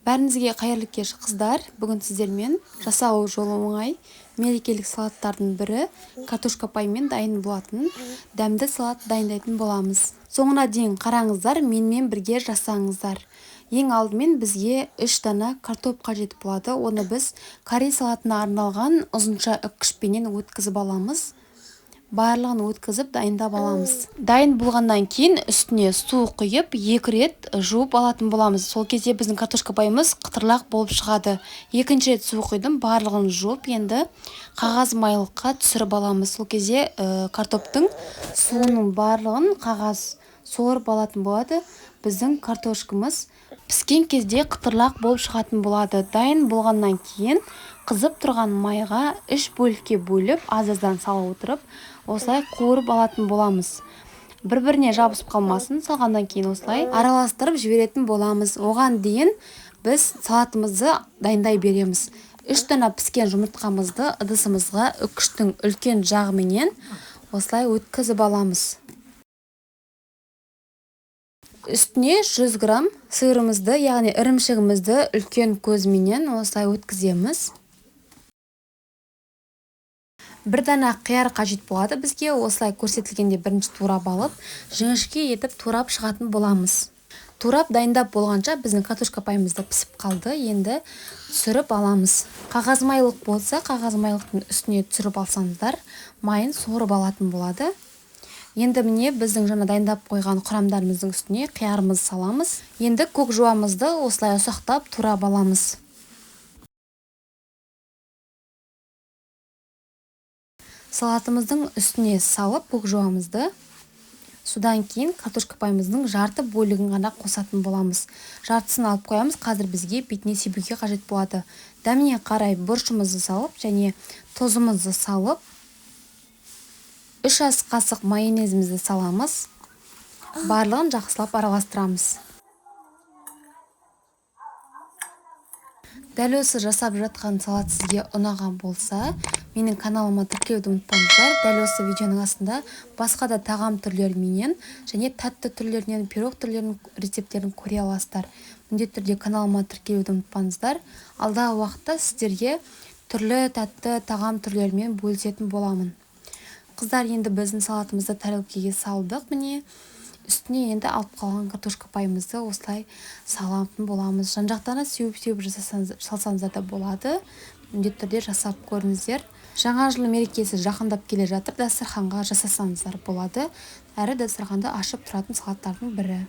Бәріңізге қайырлы кеш қыздар. Бүгін сіздермен жасау жолы оңай мерекелік салаттардың бірі картошка паймен дайын болатын дәмді салат дайындайтын боламыз. Соңына дейін қараңыздар, менімен бірге жасаңыздар. Ең алдымен бізге 3 дана картоп қажет болады. Оны біз карри салатына арналған ұзынша үккішпенен өткізіп аламыз. Барлығын өткізіп дайындап аламыз. Дайын болғаннан кейін үстіне су құйып 2 рет жуып алатын боламыз. Сол кезде біздің картошка пайымыз қытырлақ болып шығады. Екінші рет су құйдым, барлығын жуып, енді қағаз майлыққа түсіріп аламыз. Сол кезде картоптың суының барлығын қағаз сорып алатын болады. Біздің картошкамыз піскен кезде қытырлақ болып шығатын болады. Дайын болғаннан кейін қызып тұрған майға 3 бөлікке бөліп, аз-аздан салып отырып, осылай қуырып алатын боламыз. Бір-біріне жабысып қалмасын, салғаннан кейін осылай араластырып жіберетін боламыз. Оған дейін біз салатымызды дайындай береміз. 3 дана піскен жұмыртқамызды ыдысымызға үккіштің үлкен жағыменен осылай өткізіп аламыз. Үстіне 100 грамм сырымызды, яғни ірімшігімізді үлкен көзменен осылай өткіземіз. 1 дана қияр қажет болады бізге. Осылай көрсетілгенде бірінші турап алып, жіңішке етіп турап шығатын боламыз. Турап дайындап болғанша біздің картошка пайымызды пісіп қалды. Енді түсіріп аламыз. Қағаз майлық болса, қағаз майлықтың үстіне түсіріп алсаңыздар, майын сорып алатын болады. Енді міне біздің жаңа дайындап қойған құрамдарымыздың үстіне қиярымызды саламыз. Енді көк жуамызды осылай ұсақтап турап аламыз. Салатымыздың үстіне салып көк жуамызды, содан кейін картошка пайымыздың жарты бөлігін ғана қосатын боламыз. Жартысын алып қоямыз, қазір бізге бетіне себуге қажет болады. Дәміне қарай бұршымызды салып және тұзымызды салып, 3 ас қасық майонезімізді саламыз. Барлығын жақсылап араластырамыз. Дәл осы жасап жатқан салат сізге ұнаған болса, менің каналыма тіркелуді ұмытпаңыздар. Дәл осы видеоның астында басқа да тағам түрлерімен және тәтті түрлерінен, пирог түрлерінің рецепттерін көре аласыздар. Міндетті түрде каналыма тіркелуді ұмытпаңыздар. Алдағы уақытта сіздерге түрлі тәтті тағам түрлерімен бөлісетін боламын. Қыздар, енді біздің салатымызды тарелкеге салдық. Міне үстіне енді алып қалған картошка пайымызды осылай салатын боламыз. Жан-жақтарына сеуіп салсаңыздар да болады. Міндетті түрде жасап көріңіздер. Жаңа жыл мерекесі жақындап келе жатыр. Дастарханға жасасаңыздар болады. Әрі дастарханды ашып тұратын салаттардың бірі.